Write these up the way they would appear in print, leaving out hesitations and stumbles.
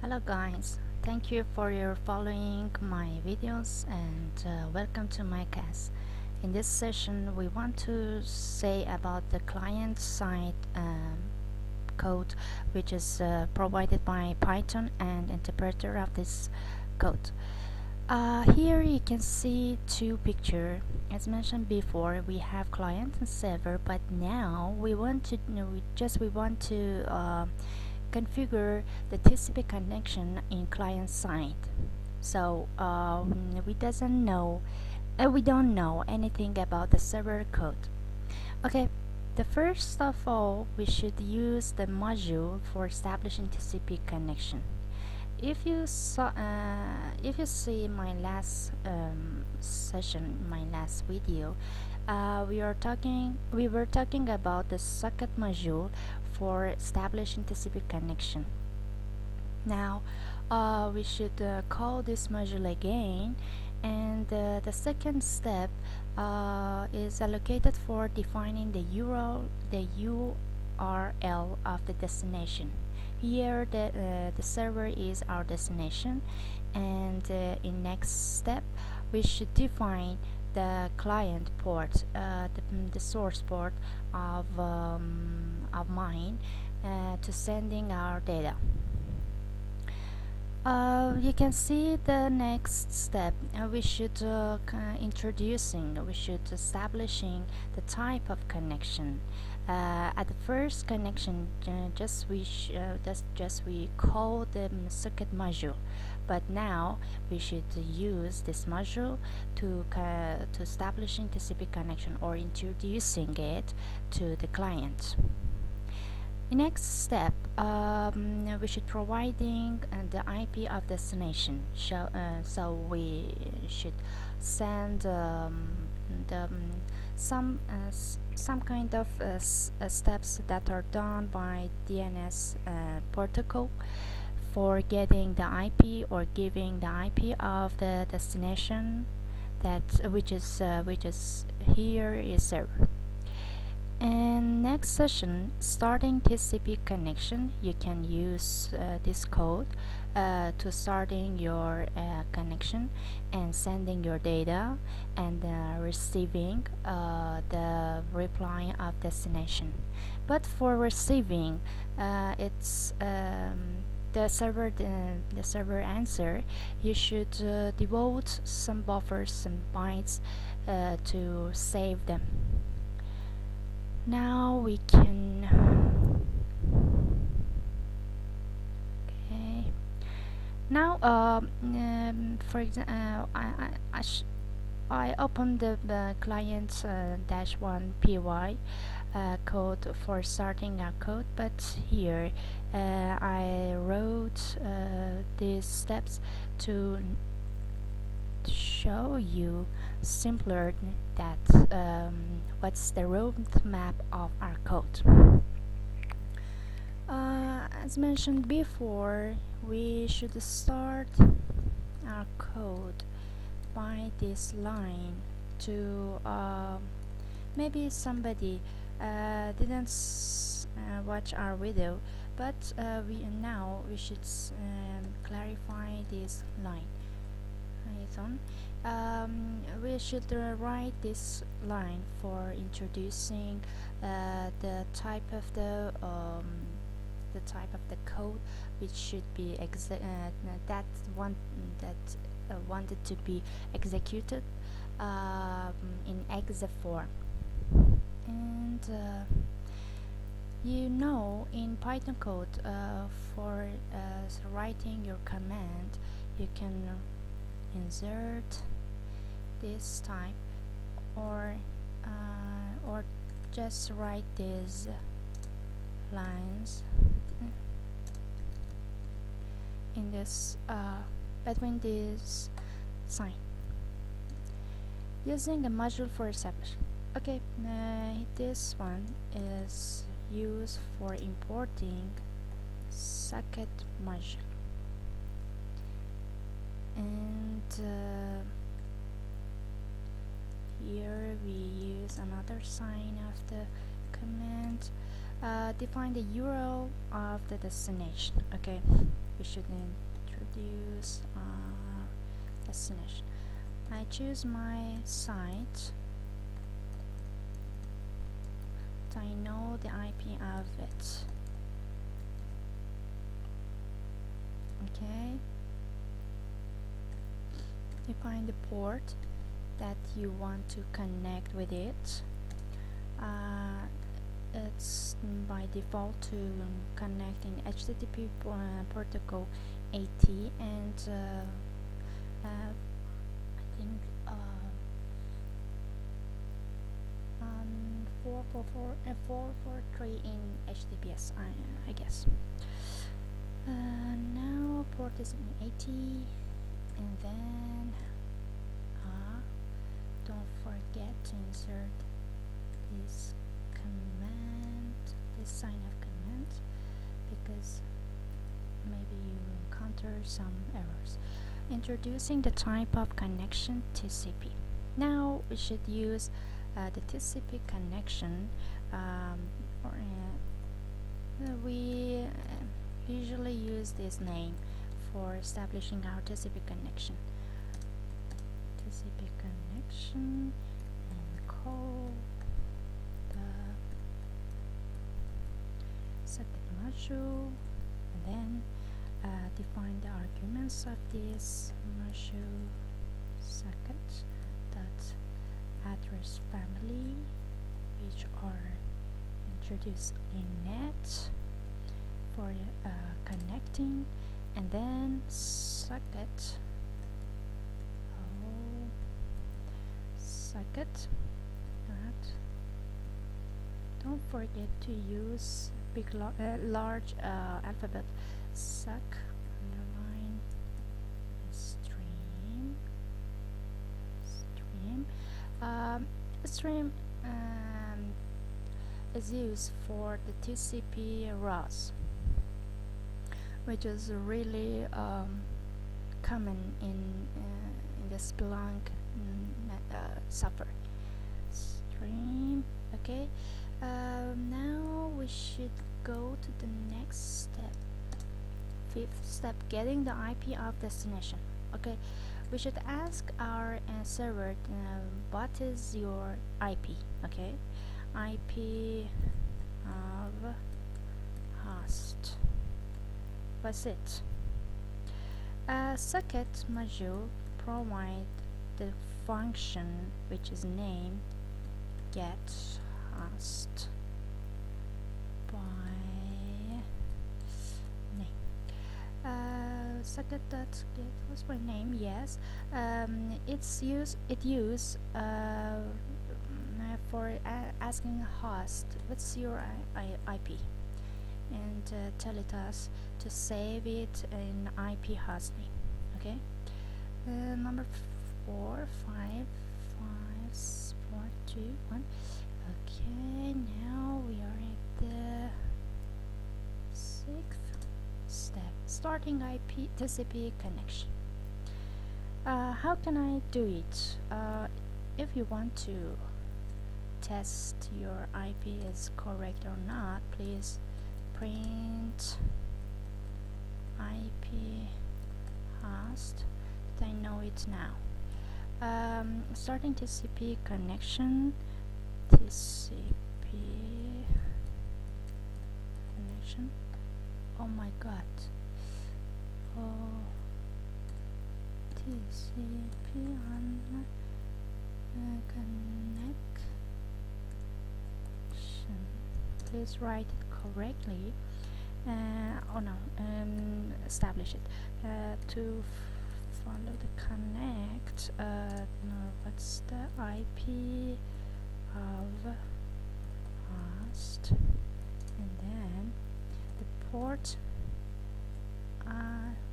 Hello guys, thank you for your following my videos and welcome to my class. In this session we want to say about the client side code which is provided by Python and interpreter of this code. Here you can see two pictures. As mentioned before, we have client and server, but now we want to configure the TCP connection in client side. So we don't know anything about the server code. Okay, the first of all, we should use the module for establishing TCP connection. If you see my last session, my last video, we were talking about the socket module for establishing TCP connection. Now we should call this module again, and the second step is allocated for defining the URL of the destination. Here the server is our destination, and in next step we should define the client port, the source port of mine to sending our data. You can see the next step. We should establishing the type of connection. At the first connection, we call the socket module, but now we should use this module to establishing TCP connection or introducing it to the client. The next step, we should providing the IP of destination. So we should send the some kind of steps that are done by DNS protocol for getting the IP or giving the IP of the destination which is here is server. In next session, starting TCP connection, you can use this code to starting your connection and sending your data and receiving the reply of destination. But for receiving, it's the server answer. You should devote some buffers, some bytes to save them. Now we can okay. Now for example, I opened the client -1 py code for starting our code, but here I wrote these steps to show you simpler that what's the roadmap of our code. As mentioned before, we should start our code by this line to maybe somebody didn't watch our video, but we should clarify this line. We should write this line for introducing the type of the code which should be wanted to be executed in exe form. And in Python code for writing your command, you can insert this type or just write these lines in this between this sign using a module for establishing. Okay, this one is used for importing socket module, and here we use another sign of the command. Define the URL of the destination. Okay, we should introduce our destination. I choose my site. I know the IP of it. Okay, you find the port that you want to connect with it. It's by default to connect in HTTP protocol 80, and I think 443 in HTTPS, I guess. Now port is in 80, and then don't forget to insert this command, this sign of command, because maybe you encounter some errors. Introducing the type of connection TCP. Now we should use the TCP connection. We usually use this name for establishing our TCP connection. TCP connection, and call the socket module, and then define the arguments of this module socket dot address family, which are introduced in net for connecting, and then socket that, don't forget to use large alphabet, suck underline stream stream is used for the TCP ROS, which is really common in the Splunk software. Stream. Okay. Now we should go to the next step. Fifth step: getting the IP of destination. Okay, we should ask our server what is your IP. Okay, IP of host. What's it? Socket module provide the function which is named get host by name. Socket.get host by name. Yes, it use for asking host what's your IP, and tell it us to save it in IP host name. Okay. Number 4, 5, 5, 4, 2, 1. Okay, now we are at the 6th step: starting IP TCP connection. How can I do it? If you want to test your IP is correct or not, please print IP host. I know it now. Starting TCP connection. TCP connection. Oh my god. Oh, TCP on connection. Please write it correctly. Establish it. To follow the connect. No, what's the IP of host, and then the port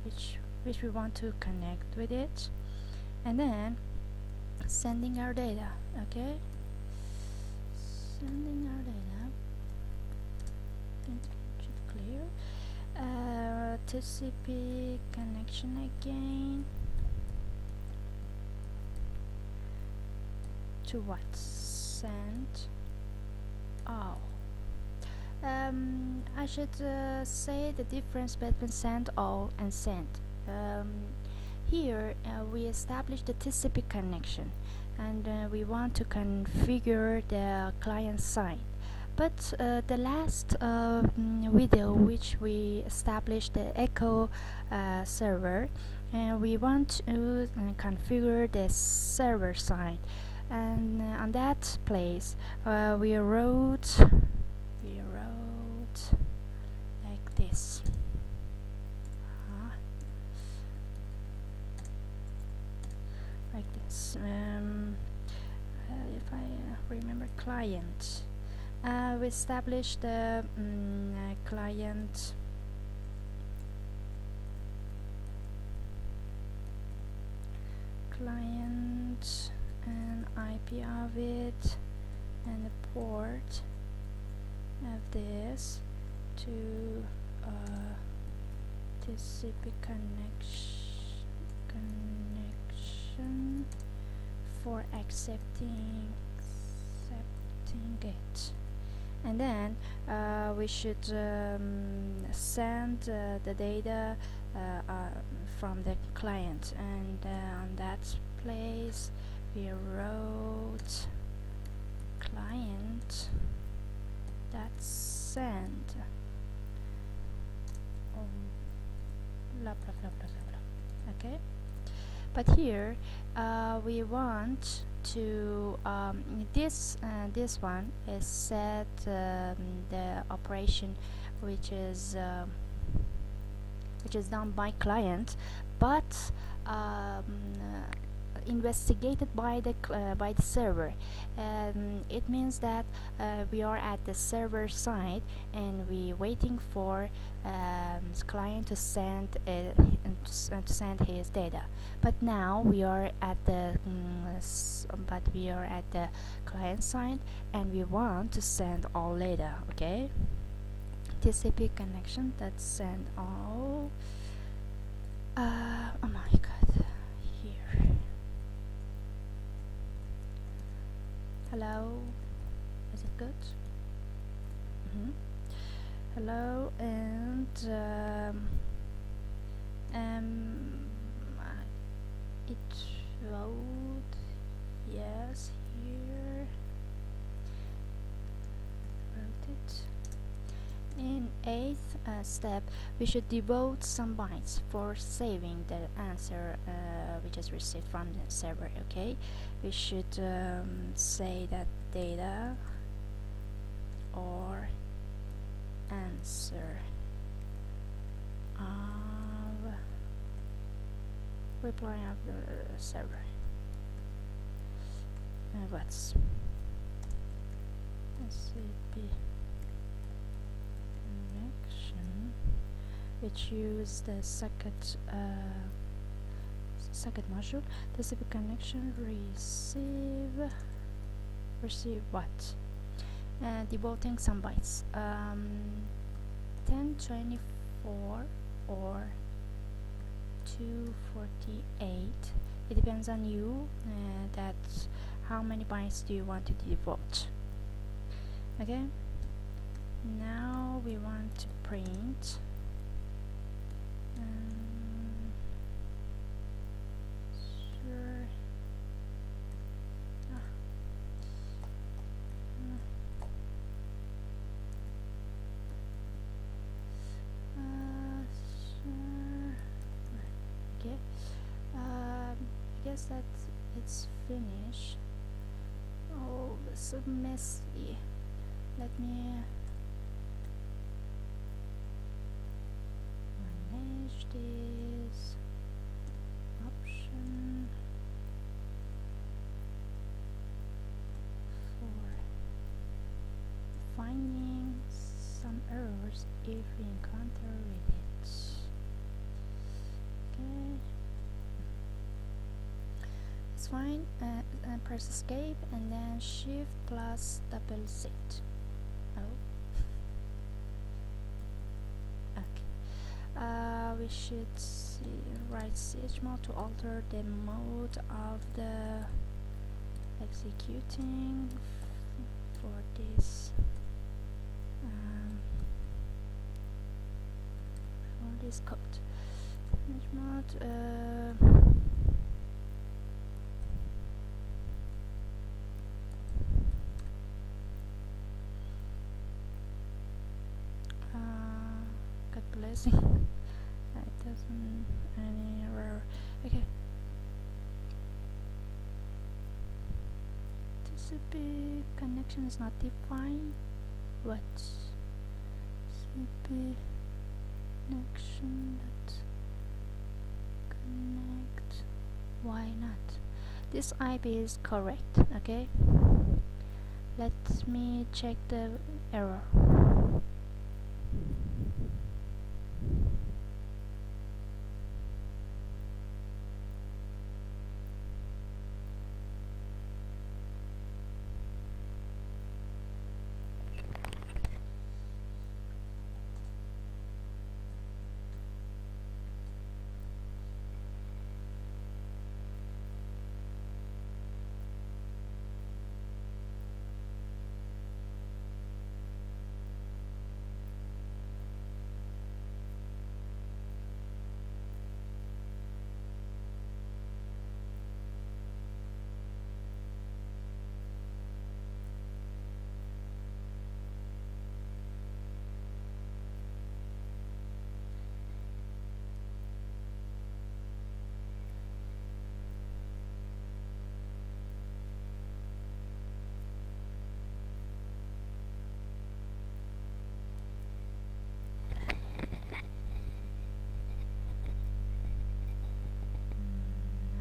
which we want to connect with it, and then sending our data. Okay, sending our data. Clear. TCP connection again. To what? Send all. I should say the difference between send all and send. Here we establish the TCP connection, and we want to configure the client side. But the last video, which we established the Echo server, we want to configure the server side, and on that place we wrote like this. Like this. If I remember, client. We established the client and IP of it and the port of this to TCP connection for accepting it. And then we should send the data from the client, and on that place we wrote client that send blah blah blah blah blah blah. Okay, but here we want to this one is set the operation which is done by client, but investigated by the server. It means that we are at the server side and we waiting for client to send his data. But now we are at the client side and we want to send all data. Okay, TCP connection that send all. Oh my god, here. Hello, is it good? Hello, and it wrote yes here. Wrote it. In 8th step, we should devote some bytes for saving the answer which is received from the server. Okay, we should say that data or answer of reply of the server. What's SCP connection, which use the second module. TCP connection receive what? Devoting some bytes. 1024 or 248. It depends on you. That's how many bytes do you want to devote. Okay. Now we want to print. Sure. Okay. I guess that it's finished. Oh, it's so messy. Let me manage this option for finding some errors if we encounter with it. Okay, it's fine. Press escape and then shift plus double Z. We should write chmod to alter the mode of the executing for this this code. God bless. It doesn't any error. Okay. TCP connection is not defined. What? TCP connection that connect. Why not? This IP is correct. Okay. Let me check the error.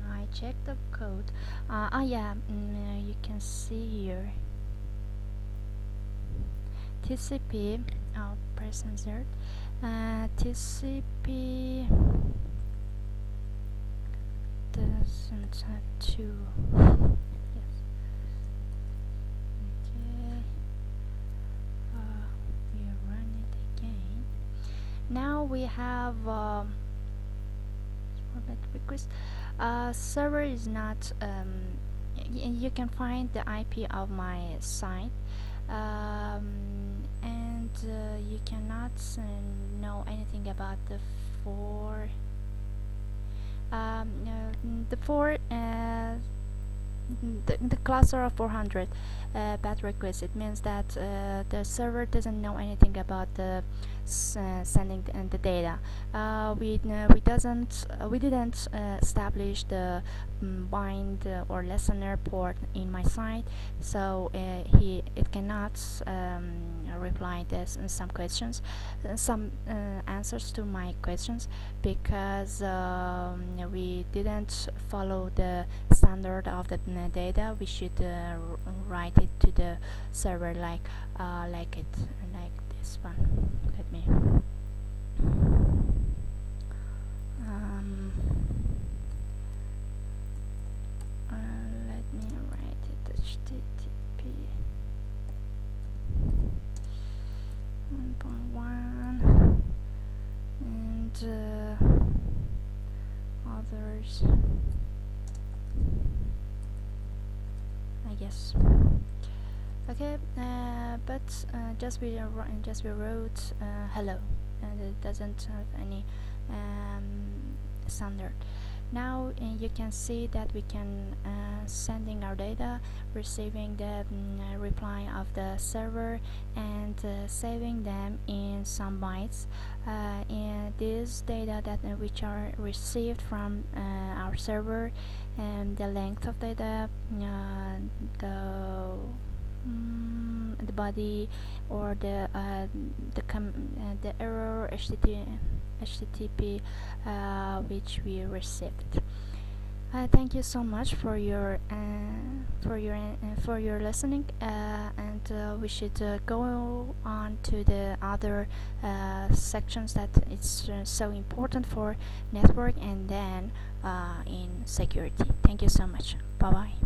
I checked the code. Yeah, you can see here. TCP, press insert. TCP doesn't have to. Yes. Okay. We run it again. Now we have format request. Server is not. You can find the IP of my site. And you cannot know anything about the the cluster of 400 BAT requests. It means that the server doesn't know anything about the sending the data. We didn't establish the bind or listener port in my site, so it cannot reply this some questions, some answers to my questions, because we didn't follow the standard of the data. We should write it to the server like this one. Let me write it HTTP 1.1 and others, I guess. Okay, but just we wrote hello, and it doesn't have any standard. Now you can see that we can sending our data, receiving the reply of the server, and saving them in some bytes. And these data that which are received from our server, and the length of data, the body, or the error HTTP which we received. Thank you so much for your listening, and we should go on to the other sections that it's so important for network, and then in security. Thank you so much. Bye bye.